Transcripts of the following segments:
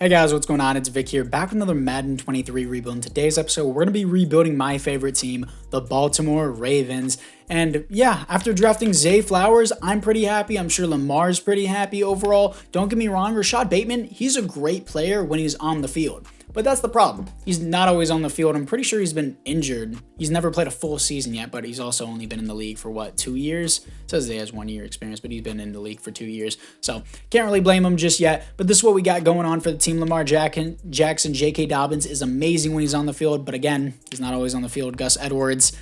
Hey guys, what's going on? It's Vic here, back with another Madden 23 rebuild. In today's episode, we're going to be rebuilding my favorite team, the Baltimore Ravens. And yeah, after drafting Zay Flowers, I'm pretty happy. I'm sure Lamar's pretty happy overall. Don't get me wrong, Rashad Bateman, he's a great player when he's on the field. But that's the problem. He's not always on the field. I'm pretty sure he's been injured. He's never played a full season yet, but he's also only been in the league for, 2 years? It says he has 1 year experience, but he's been in the league for 2 years. So can't really blame him just yet. But this is what we got going on for the team. Lamar Jackson, J.K. Dobbins is amazing when he's on the field, but again, he's not always on the field. Gus Edwards,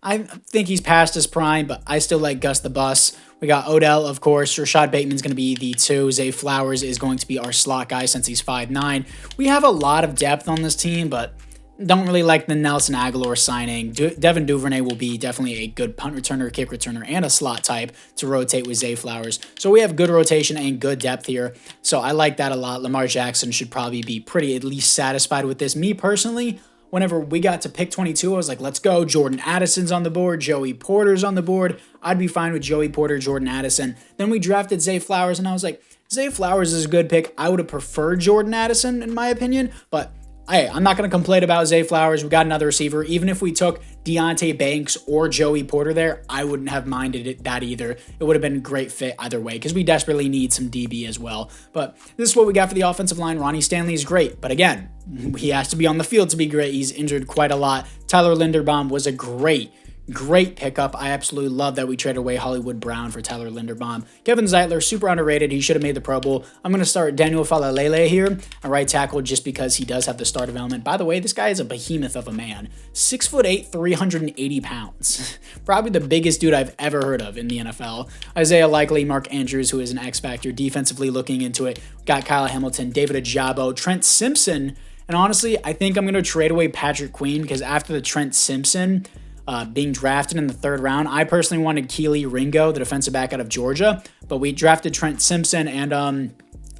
I think he's past his prime, but I still like Gus the Bus. We got Odell, of course. Rashad Bateman's going to be the 2. Zay Flowers is going to be our slot guy since he's 5'9". We have a lot of depth on this team, but don't really like the Nelson Aguilar signing. Devin Duvernay will be definitely a good punt returner, kick returner, and a slot type to rotate with Zay Flowers. So we have good rotation and good depth here. So I like that a lot. Lamar Jackson should probably be pretty at least satisfied with this. Me personally, whenever we got to pick 22, I was like, let's go. Jordan Addison's on the board. Joey Porter's on the board. I'd be fine with Joey Porter, Jordan Addison. Then we drafted Zay Flowers, and I was like, Zay Flowers is a good pick. I would have preferred Jordan Addison, in my opinion, but hey, I'm not going to complain about Zay Flowers. We got another receiver. Even if we took Deonte Banks or Joey Porter there, I wouldn't have minded that either. It would have been a great fit either way because we desperately need some DB as well. But this is what we got for the offensive line. Ronnie Stanley is great, but again, he has to be on the field to be great. He's injured quite a lot. Tyler Linderbaum was a great pickup. I absolutely love that we traded away Hollywood Brown for Tyler Linderbaum. Kevin Zeitler, super underrated. He should have made the Pro Bowl. I'm going to start Daniel Falalele here, a right tackle, just because he does have the star development. By the way, this guy is a behemoth of a man. 6'8", 380 pounds. Probably the biggest dude I've ever heard of in the NFL. Isaiah Likely, Mark Andrews, who is an X-Factor, defensively looking into it. Got Kyle Hamilton, David Ajabo, Trent Simpson. And honestly, I think I'm going to trade away Patrick Queen because after the Trent Simpson being drafted in the 3rd round, I personally wanted Keely Ringo, the defensive back out of Georgia, but we drafted Trent Simpson, and a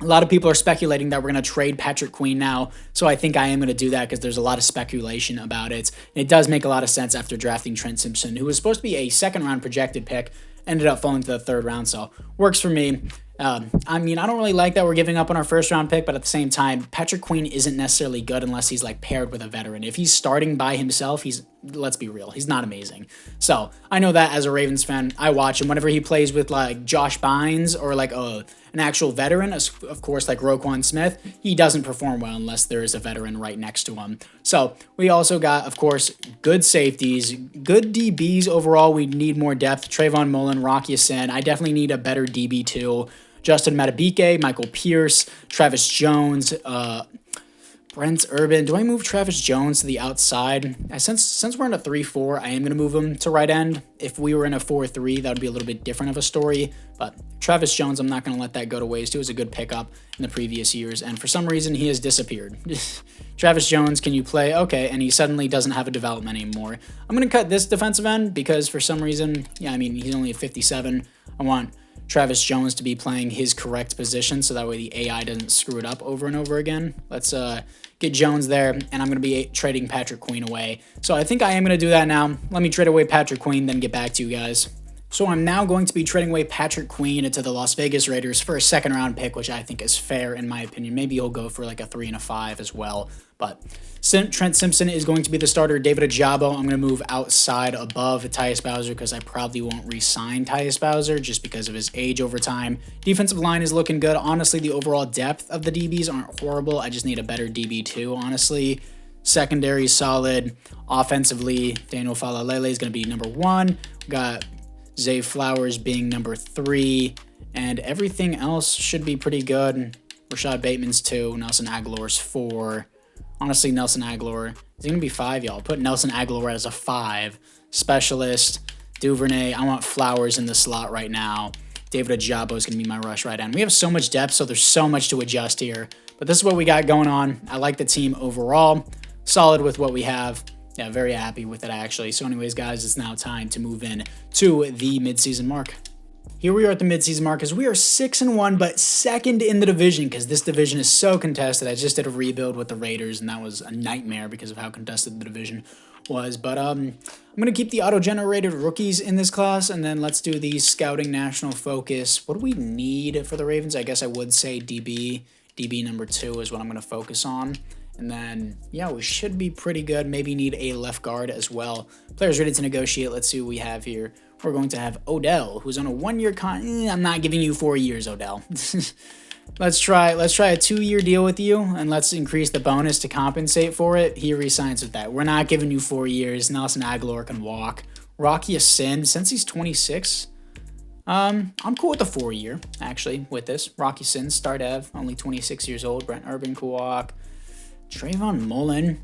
lot of people are speculating that we're going to trade Patrick Queen now, so I think I am going to do that because there's a lot of speculation about it. And it does make a lot of sense after drafting Trent Simpson, who was supposed to be a 2nd-round projected pick, ended up falling to the 3rd round, so works for me. I mean, I don't really like that we're giving up on our 1st-round pick, but at the same time, Patrick Queen isn't necessarily good unless he's like paired with a veteran. If he's starting by himself, let's be real, he's not amazing. So I know that as a Ravens fan, I watch him whenever he plays with like Josh Bynes or like an actual veteran, of course, like Roquan Smith, he doesn't perform well unless there is a veteran right next to him. So we also got, of course, good safeties, good DBs overall. We need more depth. Trayvon Mullen, Rocky Sin. I definitely need a better DB too. Justin Matabike, Michael Pierce, Travis Jones, Brent Urban. Do I move Travis Jones to the outside? Since we're in a 3-4, I am going to move him to right end. If we were in a 4-3, that would be a little bit different of a story. But Travis Jones, I'm not going to let that go to waste. It was a good pickup in the previous years, and for some reason, he has disappeared. Travis Jones, can you play? Okay, and he suddenly doesn't have a development anymore. I'm going to cut this defensive end because for some reason, yeah, I mean, he's only a 57. I want Travis Jones to be playing his correct position so that way the AI doesn't screw it up over and over again. Let's get Jones there, and I'm going to be trading Patrick Queen away. So I think I am going to do that now. Let me trade away Patrick Queen, then get back to you guys. So I'm now going to be trading away Patrick Queen into the Las Vegas Raiders for a 2nd-round pick, which I think is fair in my opinion. Maybe he'll go for like a 3 and a 5 as well. But Trent Simpson is going to be the starter. David Ajabo, I'm going to move outside above Tyus Bowser because I probably won't re-sign Tyus Bowser just because of his age over time. Defensive line is looking good. Honestly, the overall depth of the DBs aren't horrible. I just need a better DB too, honestly. Secondary solid. Offensively, Daniel Falalele is going to be number 1. We got Zay Flowers being number 3, and everything else should be pretty good. Rashad Bateman's 2, Nelson Aguilar's 4. Honestly, Nelson Aguilar, is he going to be 5, y'all? Put Nelson Aguilar as a 5. Specialist, Duvernay, I want Flowers in the slot right now. David Ajabo is going to be my rush right end. We have so much depth, so there's so much to adjust here. But this is what we got going on. I like the team overall. Solid with what we have. Yeah, very happy with it, actually. So anyways, guys, it's now time to move in to the midseason mark. Here we are at the midseason mark as we are 6-1, but 2nd in the division because this division is so contested. I just did a rebuild with the Raiders, and that was a nightmare because of how contested the division was. But I'm going to keep the auto-generated rookies in this class, and then let's do the scouting national focus. What do we need for the Ravens? I guess I would say DB. DB number 2 is what I'm going to focus on. And then, yeah, we should be pretty good. Maybe need a left guard as well. Players ready to negotiate. Let's see what we have here. We're going to have Odell, who's on a 1-year I'm not giving you 4 years, Odell. Let's try a 2-year deal with you, and let's increase the bonus to compensate for it. He resigns with that. We're not giving you 4 years. Nelson Aguilar can walk. Rocky Sin, since he's 26, I'm cool with the 4-year, actually, with this. Rocky Sin, star dev, only 26 years old. Brent Urban can walk. Trayvon Mullen,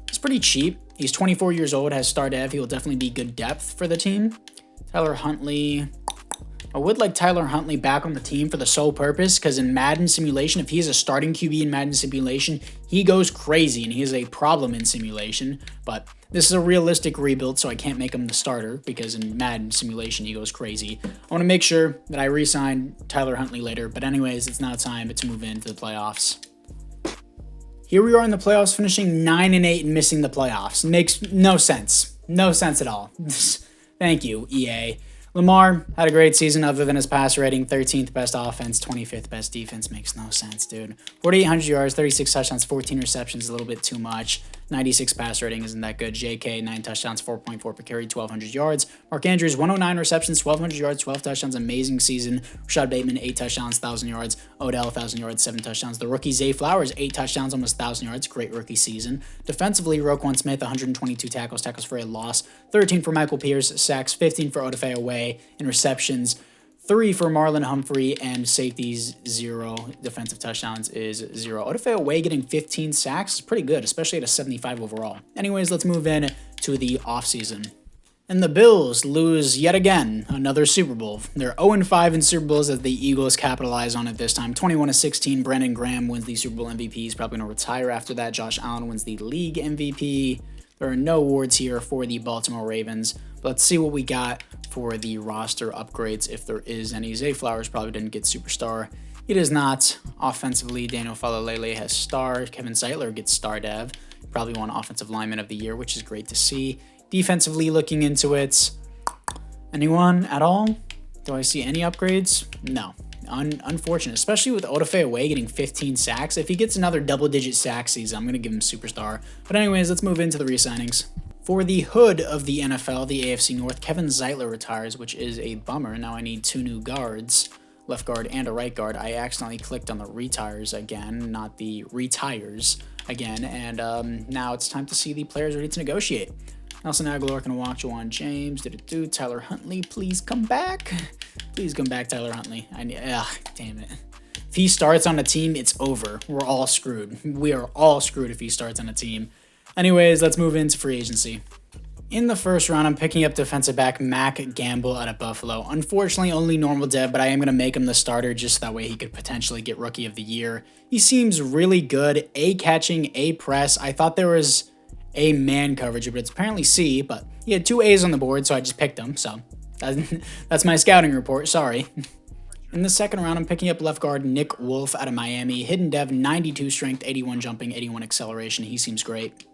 it's pretty cheap. He's 24 years old, has star dev. He will definitely be good depth for the team. Tyler Huntley. I would like Tyler Huntley back on the team for the sole purpose, because in Madden Simulation, if he's a starting QB in Madden Simulation, he goes crazy, and he is a problem in Simulation. But this is a realistic rebuild, so I can't make him the starter, because in Madden Simulation, he goes crazy. I want to make sure that I re-sign Tyler Huntley later, but anyways, it's now time to move into the playoffs. Here we are in the playoffs, finishing 9-8 and missing the playoffs. Makes no sense. No sense at all. Thank you, EA. Lamar had a great season other than his pass rating. 13th best offense, 25th best defense. Makes no sense, dude. 4,800 yards, 36 touchdowns, 14 receptions, a little bit too much. 96 pass rating isn't that good. JK, 9 touchdowns, 4.4 per carry, 1,200 yards. Mark Andrews, 109 receptions, 1,200 yards, 12 touchdowns, amazing season. Rashad Bateman, 8 touchdowns, 1,000 yards. Odell, 1,000 yards, 7 touchdowns. The rookie Zay Flowers, 8 touchdowns, almost 1,000 yards. Great rookie season. Defensively, Roquan Smith, 122 tackles for a loss. 13 for Michael Pierce, sacks, 15 for Odafe Away, and receptions. 3 for Marlon Humphrey, and safeties 0. Defensive touchdowns is 0. Odafe Away getting 15 sacks is pretty good, especially at a 75 overall. Anyways, let's move in to the offseason. And the Bills lose yet again another Super Bowl. They're 0-5 in Super Bowls as the Eagles capitalize on it this time. 21-16, Brandon Graham wins the Super Bowl MVP. He's probably going to retire after that. Josh Allen wins the league MVP. There are no awards here for the Baltimore Ravens. But let's see what we got for the roster upgrades, if there is any. Zay Flowers probably didn't get superstar. He does not. Offensively, Daniel Falalele has star. Kevin Zeitler gets star dev. Probably won offensive lineman of the year, which is great to see. Defensively, looking into it, anyone at all? Do I see any upgrades? No. Unfortunate, especially with Odafe Away getting 15 sacks. If he gets another double-digit sack season, I'm going to give him superstar. But anyways, let's move into the re-signings. For the hood of the NFL, the AFC North, Kevin Zeitler retires, which is a bummer. Now I need 2 new guards, left guard and a right guard. I accidentally clicked on the retires again, not the retires again. And now it's time to see the players ready to negotiate. Nelson Aguilar can walk. Juwan James. Tyler Huntley, please come back. Please come back, Tyler Huntley. Damn it. If he starts on a team, it's over. We're all screwed. We are all screwed if he starts on a team. Anyways, let's move into free agency. In the first round, I'm picking up defensive back Mac Gamble out of Buffalo. Unfortunately, only normal dev, but I am going to make him the starter just that way he could potentially get Rookie of the Year. He seems really good. A catching, A press. I thought there was A man coverage, but it's apparently C, but he had 2 A's on the board, so I just picked him. So that's my scouting report. Sorry. In the second round, I'm picking up left guard Nick Wolf out of Miami. Hidden dev, 92 strength, 81 jumping, 81 acceleration. He seems great.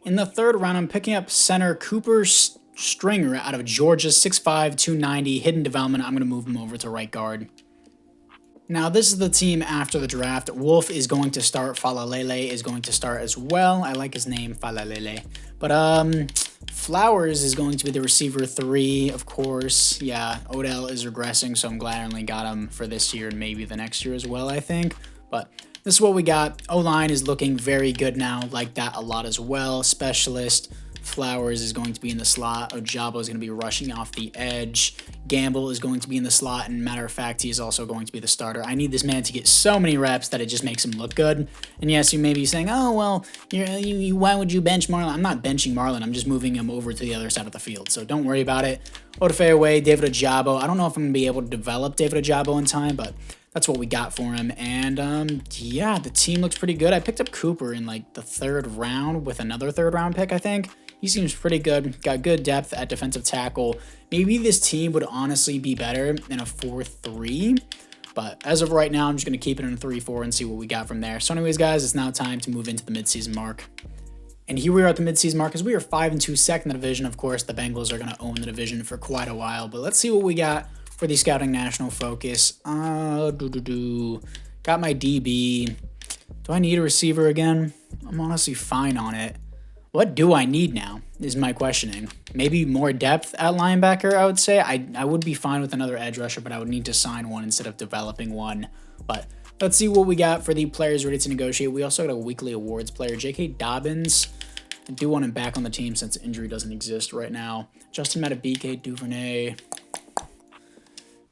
In the third round, I'm picking up center Cooper Stringer out of Georgia, 6'5", 290, hidden development. I'm going to move him over to right guard. Now, this is the team after the draft. Wolf is going to start. Falalele is going to start as well. I like his name, Falalele. But Flowers is going to be the receiver 3, of course. Yeah, Odell is regressing, so I'm glad I only got him for this year and maybe the next year as well, I think. But this is what we got. O-line is looking very good now. Like that a lot as well. Specialist. Flowers is going to be in the slot. Ojabo is going to be rushing off the edge. Gamble is going to be in the slot. And matter of fact, he is also going to be the starter. I need this man to get so many reps that it just makes him look good. And yes, you may be saying, oh, well, why would you bench Marlon? I'm not benching Marlon. I'm just moving him over to the other side of the field. So don't worry about it. Odafe Away, David Ojabo. I don't know if I'm going to be able to develop David Ojabo in time, but that's what we got for him. And yeah, the team looks pretty good. I picked up Cooper in like the 3rd round with another 3rd round pick, I think. He seems pretty good. Got good depth at defensive tackle. Maybe this team would honestly be better in a 4-3. But as of right now, I'm just going to keep it in a 3-4 and see what we got from there. So anyways, guys, it's now time to move into the midseason mark. And here we are at the midseason mark as we are 5-2 second in the division. Of course, the Bengals are going to own the division for quite a while. But let's see what we got for the Scouting National Focus. Got my DB. Do I need a receiver again? I'm honestly fine on it. What do I need now is my questioning. Maybe more depth at linebacker, I would say. I would be fine with another edge rusher, but I would need to sign one instead of developing one. But let's see what we got for the players ready to negotiate. We also got a weekly awards player, J.K. Dobbins. I do want him back on the team since injury doesn't exist right now. Justin Matabike, Duvernay.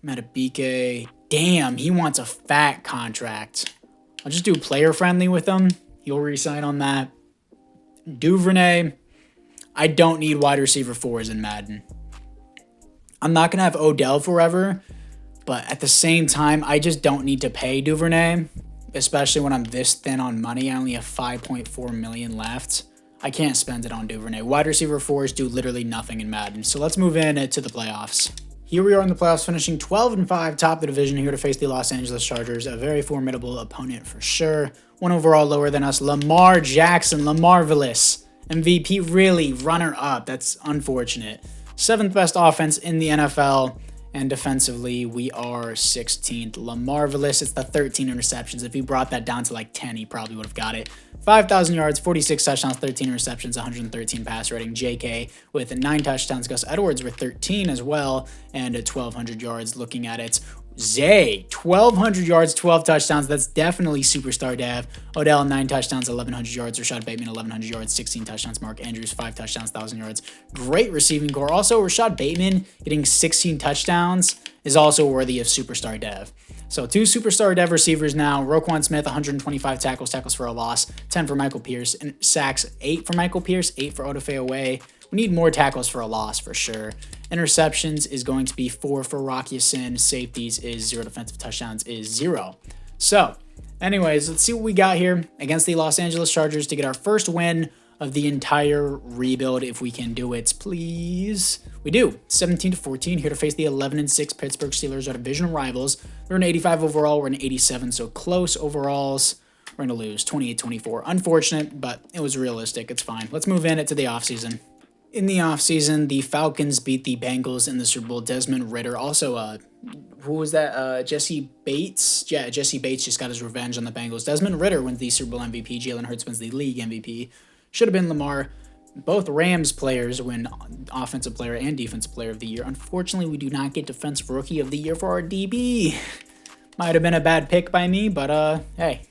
Matabike. Damn, he wants a fat contract. I'll just do player friendly with him. He'll re-sign on that. Duvernay, I don't need wide receiver 4s in Madden. I'm not going to have Odell forever, but at the same time, I just don't need to pay Duvernay, especially when I'm this thin on money. I only have $5.4 million left. I can't spend it on Duvernay. Wide receiver 4s do literally nothing in Madden. So let's move in to the playoffs. Here we are in the playoffs, finishing 12-5, top of the division, here to face the Los Angeles Chargers, a very formidable opponent for sure. One overall lower than us, Lamar Jackson, Lamarvelous, MVP, really, runner-up. That's unfortunate. 7th best offense in the NFL, and defensively, we are 16th. Lamarvelous, it's the 13 interceptions. If he brought that down to like 10, he probably would have got it. 5,000 yards, 46 touchdowns, 13 receptions, 113 pass rating. JK with 9 touchdowns. Gus Edwards with 13 as well, and 1,200 yards. Looking at it, Zay, 1,200 yards, 12 touchdowns. That's definitely superstar dev. Odell, 9 touchdowns, 1,100 yards. Rashad Bateman, 1,100 yards, 16 touchdowns. Mark Andrews, 5 touchdowns, 1,000 yards. Great receiving core. Also, Rashad Bateman getting 16 touchdowns is also worthy of superstar dev. So 2 superstar dev receivers now. Roquan Smith, 125 tackles for a loss, 10 for Michael Pierce, and sacks, 8 for Michael Pierce, 8 for Odafe Away. We need more tackles for a loss for sure. Interceptions is going to be 4 for Rocky Sin. Safeties is 0. Defensive touchdowns is 0. So, anyways, let's see what we got here against the Los Angeles Chargers to get our first win of the entire rebuild, if we can do it, please. We do. 17-14, here to face the 11-6 Pittsburgh Steelers, our divisional rivals. They're an 85 overall, we're an 87, so close overalls. We're going to lose 28-24. Unfortunate, but it was realistic. It's fine. Let's move into the offseason. In the offseason, the Falcons beat the Bengals in the Super Bowl. Desmond Ridder, also, who was that? Jesse Bates? Yeah, Jesse Bates just got his revenge on the Bengals. Desmond Ridder wins the Super Bowl MVP. Jalen Hurts wins the league MVP. Should have been Lamar. Both Rams players win Offensive Player and Defensive Player of the Year. Unfortunately, we do not get Defensive Rookie of the Year for our DB. Might have been a bad pick by me, but hey,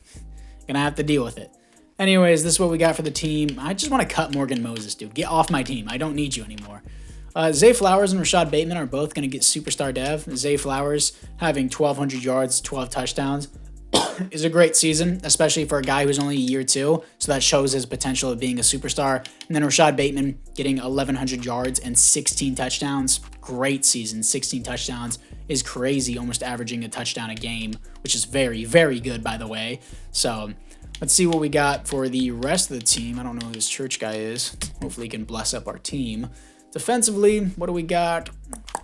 gonna have to deal with it. Anyways, this is what we got for the team. I just want to cut Morgan Moses, dude. Get off my team. I don't need you anymore. Zay Flowers and Rashad Bateman are both going to get superstar dev. Zay Flowers having 1,200 yards, 12 touchdowns is a great season, especially for a guy who's only year 2. So that shows his potential of being a superstar. And then Rashad Bateman getting 1,100 yards and 16 touchdowns. Great season. 16 touchdowns is crazy, almost averaging a touchdown a game, which is very, very good, by the way. So let's see what we got for the rest of the team. I don't know who this church guy is. Hopefully he can bless up our team. Defensively, what do we got?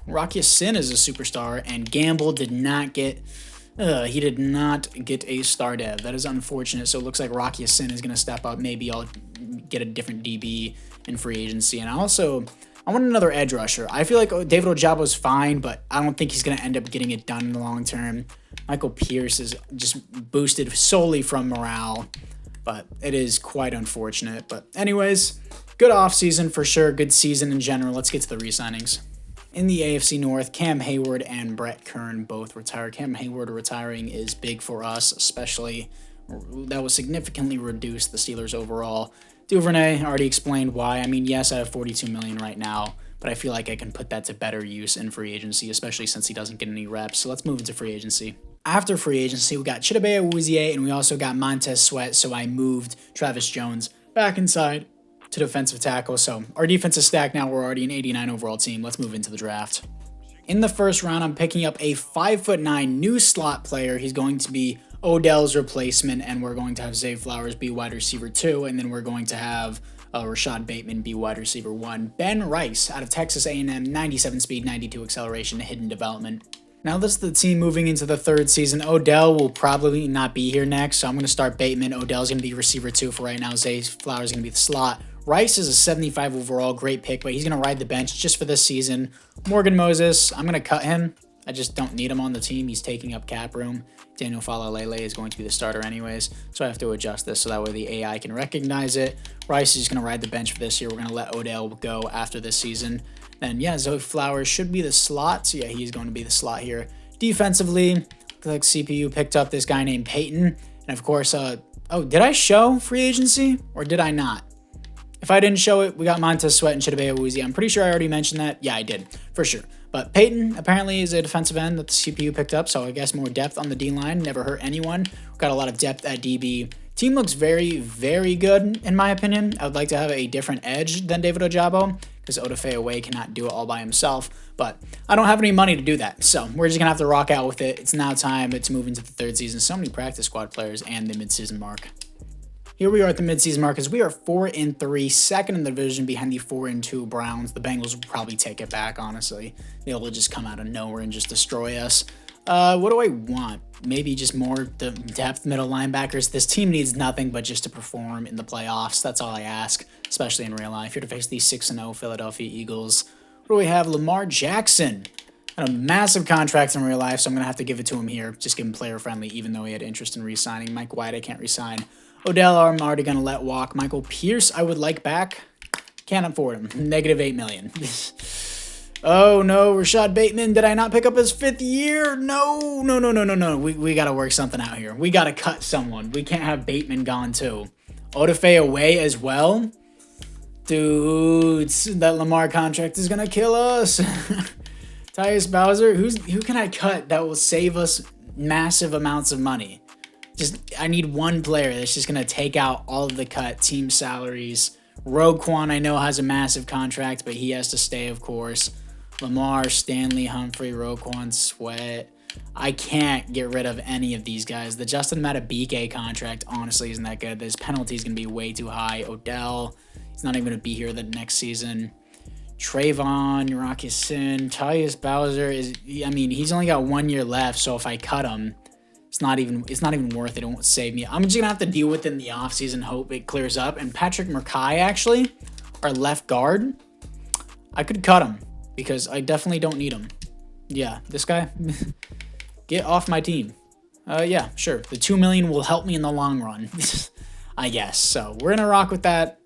Rocky Sin is a superstar, and Gamble did not get... he did not get a star dev. That is unfortunate. So it looks like Rocky Sin is going to step up. Maybe I'll get a different DB in free agency. And I want another edge rusher. I feel like David Ojabo's fine, but I don't think he's going to end up getting it done in the long term. Michael Pierce is just boosted solely from morale, but it is quite unfortunate. But anyways, good offseason for sure. Good season in general. Let's get to the re-signings. In the AFC North, Cam Hayward and Brett Kern both retired. Cam Hayward retiring is big for us, especially that will significantly reduce the Steelers overall. Duvernay, already explained why. I mean, yes, I have $42 million right now, but I feel like I can put that to better use in free agency, especially since he doesn't get any reps. So let's move into free agency. After free agency, we got Chidobe Awuzie, and we also got Montez Sweat, so I moved Travis Jones back inside to defensive tackle. So our defense is stacked now. We're already an 89 overall team. Let's move into the draft. In the first round, I'm picking up a 5'9" new slot player. He's going to be Odell's replacement, and we're going to have Zay Flowers be wide receiver 2, and then we're going to have Rashad Bateman be wide receiver 1. Ben Rice out of Texas A&M, 97 speed, 92 acceleration, hidden development. Now this is the team moving into the third season. Odell will probably not be here next, so I'm going to start Bateman. Odell's going to be receiver 2 for right now. Zay Flowers is going to be the slot. Rice is a 75 overall, great pick, but he's going to ride the bench just for this season. Morgan Moses, I'm going to cut him. I just don't need him on the team. He's taking up cap room. Daniel Falalele is going to be the starter anyways, so I have to adjust this so that way the AI can recognize it. Rice is going to ride the bench for this year. We're going to let Odell go after this season. Then, yeah, Zay Flowers should be the slot, so yeah, he's going to be the slot here. Defensively, looks like CPU picked up this guy named Peyton, and of course, oh, did I show free agency, or did I not? If I didn't show it, we got Montez Sweat and Chidobe Awuzie. I'm pretty sure I already mentioned that. Yeah, I did, for sure. But Peyton apparently is a defensive end that the CPU picked up, so I guess more depth on the D-line. Never hurt anyone. Got a lot of depth at DB. Team looks very, very good, in my opinion. I would like to have a different edge than David Ojabo, because Odafe Away cannot do it all by himself. But I don't have any money to do that, so we're just going to have to rock out with it. It's now time to move into the third season. So many practice squad players and the midseason mark. Here we are at the midseason mark as we are 4-3, second in the division behind the 4-2 Browns. The Bengals will probably take it back, honestly. They'll just come out of nowhere and just destroy us. What do I want? Maybe just more depth middle linebackers. This team needs nothing but just to perform in the playoffs. That's all I ask, especially in real life. Here to face the 6-0 Philadelphia Eagles. What do we have? Lamar Jackson. And a massive contract in real life, so I'm going to have to give it to him here. Just give him player friendly, even though he had interest in re-signing. Mike White, I can't re-sign. Odell, I'm already going to let walk. Michael Pierce, I would like back. Can't afford him. Negative $8 million. Oh, no. Rashad Bateman, did I not pick up his 5th year? No. We got to work something out here. We got to cut someone. We can't have Bateman gone, too. Odafe Away as well? Dude, that Lamar contract is going to kill us. Tyus Bowser, who can I cut that will save us massive amounts of money? I need one player that's just going to take out all of the cut team salaries. Roquan, I know, has a massive contract, but he has to stay, of course. Lamar, Stanley, Humphrey, Roquan, Sweat. I can't get rid of any of these guys. The Justin Madubuike contract, honestly, isn't that good. This penalty is going to be way too high. Odell, he's not even going to be here the next season. Trayvon, Rockison, Tyus Bowser he's only got 1 year left, so if I cut him, it's not even worth it. It won't save me. I'm just going to have to deal with it in the offseason, hope it clears up. And Patrick Merkai, actually, our left guard, I could cut him because I definitely don't need him. Yeah, this guy, get off my team. Yeah, sure. The $2 million will help me in the long run, I guess. So we're going to rock with that.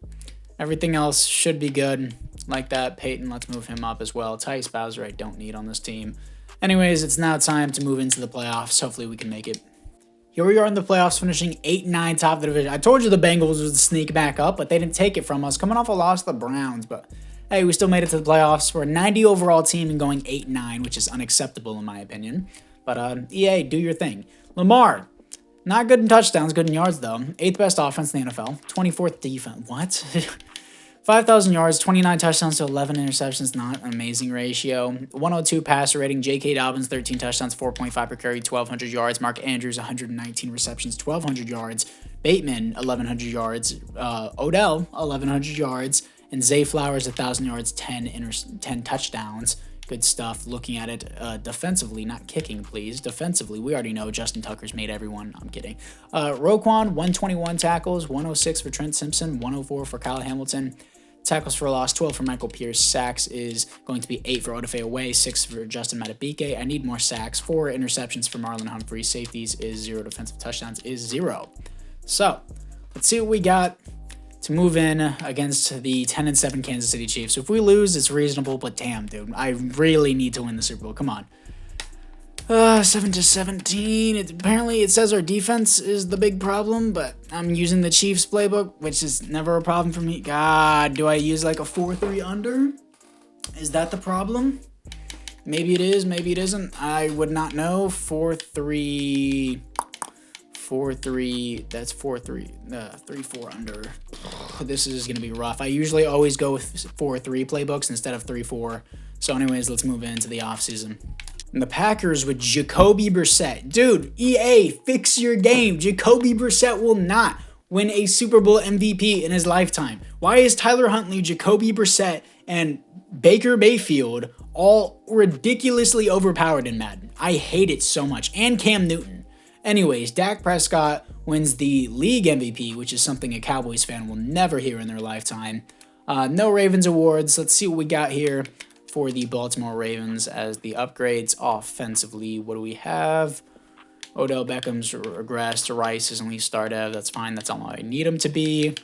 Everything else should be good. Like that. Peyton, let's move him up as well. Tyus Bowser, I don't need on this team. Anyways, it's now time to move into the playoffs. Hopefully we can make it. Here we are in the playoffs, finishing 8-9 top of the division. I told you the Bengals would sneak back up, but they didn't take it from us. Coming off a loss to the Browns, but hey, we still made it to the playoffs. We're a 90 overall team and going 8-9, which is unacceptable in my opinion. But EA, do your thing. Lamar, not good in touchdowns, good in yards though. 8th best offense in the NFL, 24th defense. What? 5,000 yards, 29 touchdowns to 11 interceptions, not an amazing ratio. 102 passer rating, J.K. Dobbins, 13 touchdowns, 4.5 per carry, 1,200 yards. Mark Andrews, 119 receptions, 1,200 yards. Bateman, 1,100 yards. Odell, 1,100 yards. And Zay Flowers, 1,000 yards, 10 touchdowns. Good stuff. Looking at it defensively, not kicking, please. Defensively, we already know Justin Tucker's made everyone. I'm kidding. Roquan, 121 tackles, 106 for Trent Simpson, 104 for Kyle Hamilton. Tackles for a loss, 12 for Michael Pierce. Sacks is going to be 8 for Odafe Away, 6 for Justin Madubuike. I need more sacks. 4 interceptions for Marlon Humphrey. Safeties is 0. Defensive touchdowns is 0. So, let's see what we got to move in against the 10-7 Kansas City Chiefs. If we lose, it's reasonable, but damn, dude, I really need to win the Super Bowl. Come on. 7-17. Apparently, it says our defense is the big problem, but I'm using the Chiefs playbook, which is never a problem for me. God, do I use like a 4-3 under? Is that the problem? Maybe it is, maybe it isn't. I would not know. 4-3. 4-3. That's 4-3. 3-4 under. This is going to be rough. I usually always go with 4-3 playbooks instead of 3-4. So anyways, let's move into the offseason. And the Packers with Jacoby Brissett. Dude, EA, fix your game. Jacoby Brissett will not win a Super Bowl MVP in his lifetime. Why is Tyler Huntley, Jacoby Brissett, and Baker Mayfield all ridiculously overpowered in Madden? I hate it so much. And Cam Newton. Anyways, Dak Prescott wins the league MVP, which is something a Cowboys fan will never hear in their lifetime. No Ravens awards. Let's see what we got here. for the Baltimore Ravens as the upgrades offensively. What do we have? Odell Beckham's regressed. Rice is only start of. That's fine. That's all I need him to be.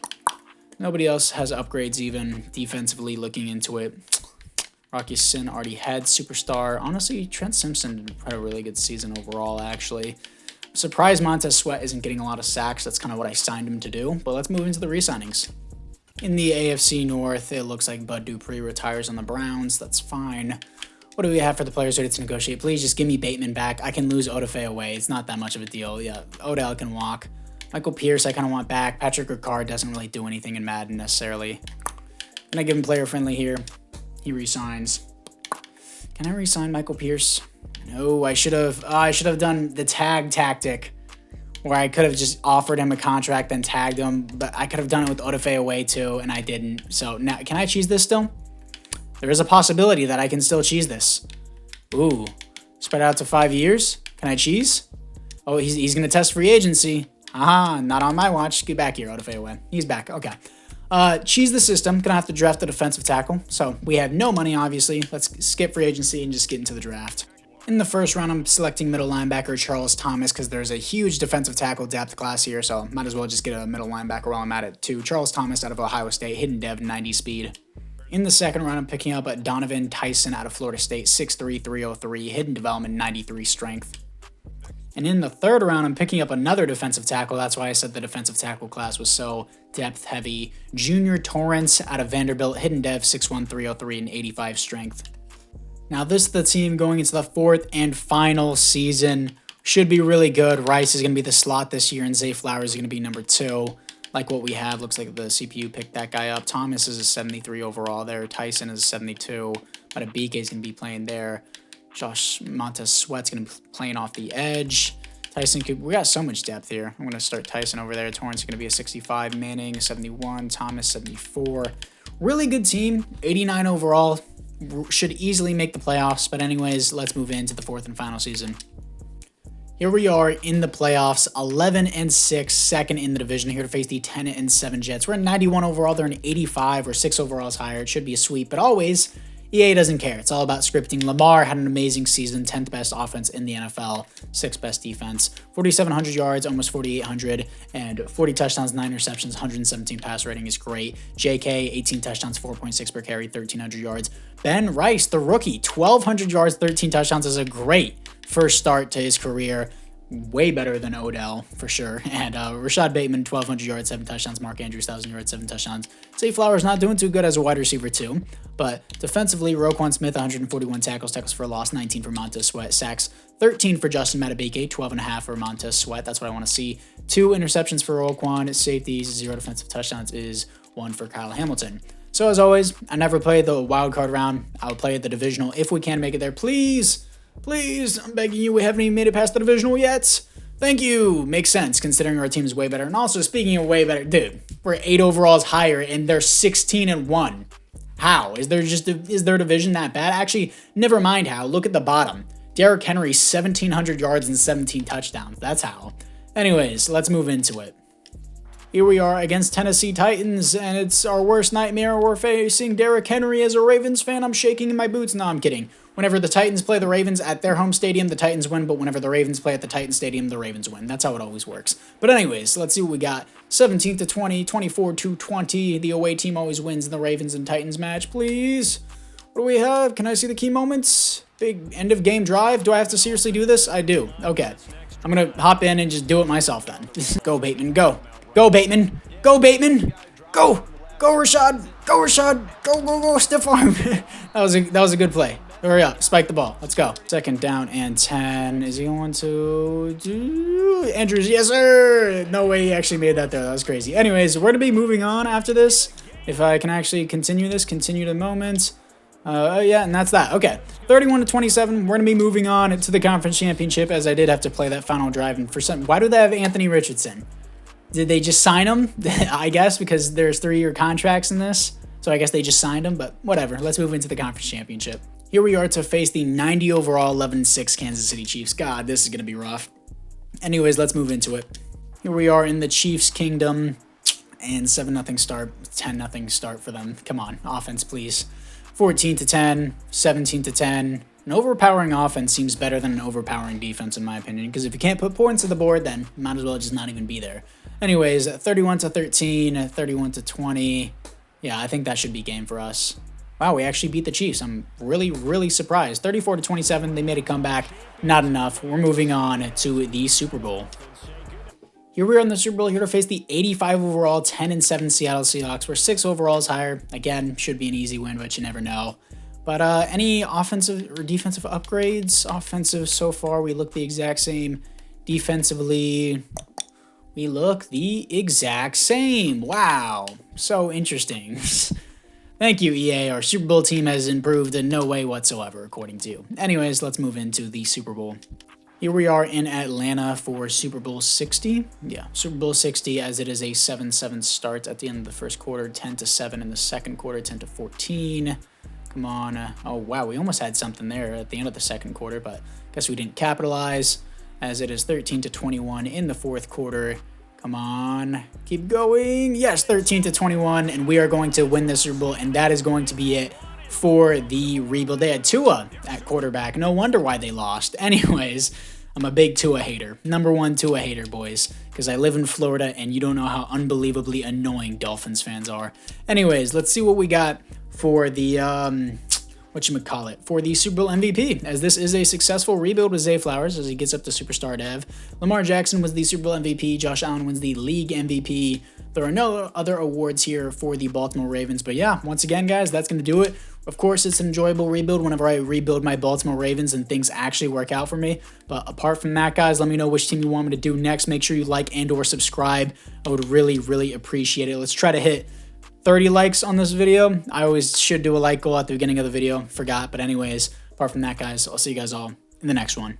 Nobody else has upgrades even defensively looking into it. Rocky Sin already had superstar. Honestly, Trent Simpson had a really good season overall, actually. Surprised Montez Sweat isn't getting a lot of sacks. That's kind of what I signed him to do. But let's move into the re-signings. In the AFC North, it looks like Bud Dupree retires on the Browns. That's fine. What do we have for the players ready to negotiate? Please just give me Bateman back. I can lose Odafe away. It's not that much of a deal. Yeah, Odell can walk. Michael Pierce, I kind of want back. Patrick Ricard doesn't really do anything in Madden necessarily. Can I give him player friendly here? He resigns. Can I resign Michael Pierce? No, I should have done the tag tactic, where I could have just offered him a contract and tagged him, but I could have done it with Odafe away too, and I didn't. So now, can I cheese this still? There is a possibility that I can still cheese this. Ooh, spread out to 5 years. Can I cheese? Oh, he's gonna test free agency. Aha, not on my watch. Get back here, Odafe away. He's back. Okay. Cheese the system. Gonna have to draft a defensive tackle. So we have no money, obviously. Let's skip free agency and just get into the draft. In the first round, I'm selecting middle linebacker Charles Thomas because there's a huge defensive tackle depth class here, so might as well just get a middle linebacker while I'm at it too. Charles Thomas out of Ohio State, hidden dev, 90 speed. In the second round, I'm picking up Donovan Tyson out of Florida State, 6'3", 303, hidden development, 93 strength. And in the third round, I'm picking up another defensive tackle. That's why I said the defensive tackle class was so depth heavy. Junior Torrance out of Vanderbilt, hidden dev, 6'1", 303, and 85 strength. Now, this is the team going into the fourth and final season. Should be really good. Rice is going to be the slot this year, and Zay Flowers is going to be number 2. Like what we have, looks like the CPU picked that guy up. Thomas is a 73 overall there. Tyson is a 72. But Abike is going to be playing there. Josh Montez Sweat's going to be playing off the edge. Tyson could. We got so much depth here. I'm going to start Tyson over there. Torrance is going to be a 65. Manning, 71. Thomas, 74. Really good team. 89 overall. Should easily make the playoffs, but anyways, let's move into the fourth and final season. Here we are in the playoffs, 11-6, second in the division, here to face the 10-7 Jets. We're at 91 overall, they're in 85 or 6 overalls higher. It should be a sweep, but always, EA doesn't care. It's all about scripting. Lamar had an amazing season, 10th best offense in the NFL, 6th best defense, 4,700 yards, almost 4,800, and 40 touchdowns, 9 interceptions, 117 pass rating is great. JK, 18 touchdowns, 4.6 per carry, 1,300 yards. Ben Rice, the rookie, 1,200 yards, 13 touchdowns is a great first start to his career. Way better than Odell, for sure. And Rashad Bateman, 1,200 yards, 7 touchdowns. Mark Andrews, 1,000 yards, 7 touchdowns. Zay Flowers not doing too good as a wide receiver, too. But defensively, Roquan Smith, 141 tackles for a loss, 19 for Montez Sweat. Sacks, 13 for Justin Madubuike, 12.5 for Montez Sweat. That's what I want to see. 2 interceptions for Roquan. Safeties, 0 defensive touchdowns is 1 for Kyle Hamilton. So as always, I never play the wild card round. I would play the divisional if we can make it there. Please, I'm begging you. We haven't even made it past the divisional yet. Thank you. Makes sense considering our team is way better. And also, speaking of way better, dude, we're 8 overalls higher and they're 16-1. How? Is their division that bad? Actually, never mind how. Look at the bottom. Derrick Henry, 1,700 yards and 17 touchdowns. That's how. Anyways, let's move into it. Here we are against Tennessee Titans, and it's our worst nightmare. We're facing Derrick Henry. As a Ravens fan, I'm shaking in my boots. No, I'm kidding. Whenever the Titans play the Ravens at their home stadium, the Titans win, but whenever the Ravens play at the Titans stadium, the Ravens win. That's how it always works. But anyways, let's see what we got. 17-20, 24-20. The away team always wins in the Ravens and Titans match. Please. What do we have? Can I see the key moments? Big end of game drive. Do I have to seriously do this? I do. Okay. I'm going to hop in and just do it myself then. Go, Bateman. Go. Go, Bateman. Go, Bateman. Go. Go, Rashad. Go, Rashad. Go. Stiff arm. that was a good play. Hurry up. Spike the ball. Let's go. Second down and 10. Is he going to do Andrews? Yes, sir. No way he actually made that there. That was crazy. Anyways, we're going to be moving on after this. If I can actually continue the moment. Yeah, and that's that. Okay. 31-27. We're going to be moving on to the conference championship as I did have to play that final drive. And why do they have Anthony Richardson? Did they just sign him? I guess because there's 3-year contracts in this. So I guess they just signed him, but whatever. Let's move into the conference championship. Here we are to face the 90 overall 11-6 Kansas City Chiefs. God, this is going to be rough. Anyways, let's move into it. Here we are in the Chiefs kingdom and 7-0 start, 10-0 start for them. Come on, offense, please. 14 to 10, 17 to 10. An overpowering offense seems better than an overpowering defense in my opinion, because if you can't put points on the board, then you might as well just not even be there. Anyways, 31 to 13, 31 to 20. Yeah, I think that should be game for us. Wow, we actually beat the Chiefs. I'm really, really surprised. 34 to 27, they made a comeback. Not enough. We're moving on to the Super Bowl. Here we are in the Super Bowl, here to face the 85 overall, 10-7 Seattle Seahawks. We're 6 overalls higher. Again, should be an easy win, but you never know. But any offensive or defensive upgrades? Offensive so far, we look the exact same. Defensively, we look the exact same. Wow, so interesting. Thank you, EA. Our Super Bowl team has improved in no way whatsoever, according to you. Anyways, let's move into the Super Bowl. Here we are in Atlanta for Super Bowl 60. Yeah, Super Bowl 60, as it is a 7-7 start at the end of the first quarter, 10 to 7 in the second quarter, 10 to 14. Come on. Oh, wow, we almost had something there at the end of the second quarter, but I guess we didn't capitalize, as it is 13 to 21 in the fourth quarter. Come on, keep going. Yes, 13 to 21, and we are going to win the Super Bowl, and that is going to be it for the rebuild. They had Tua at quarterback. No wonder why they lost. Anyways, I'm a big Tua hater. Number one Tua hater, boys, because I live in Florida, and you don't know how unbelievably annoying Dolphins fans are. Anyways, let's see what we got for the for the Super Bowl MVP, as this is a successful rebuild with Zay Flowers as he gets up to superstar dev. Lamar Jackson was the Super Bowl MVP. Josh Allen wins the league MVP. There are no other awards here for the Baltimore Ravens, but yeah, once again, guys, that's going to do it. Of course, it's an enjoyable rebuild whenever I rebuild my Baltimore Ravens and things actually work out for me. But apart from that, guys, let me know which team you want me to do next. Make sure you like and or subscribe. I would really, really appreciate it. Let's try to hit 30 likes on this video. I always should do a like goal at the beginning of the video. Forgot, but anyways, apart from that, guys, I'll see you guys all in the next one.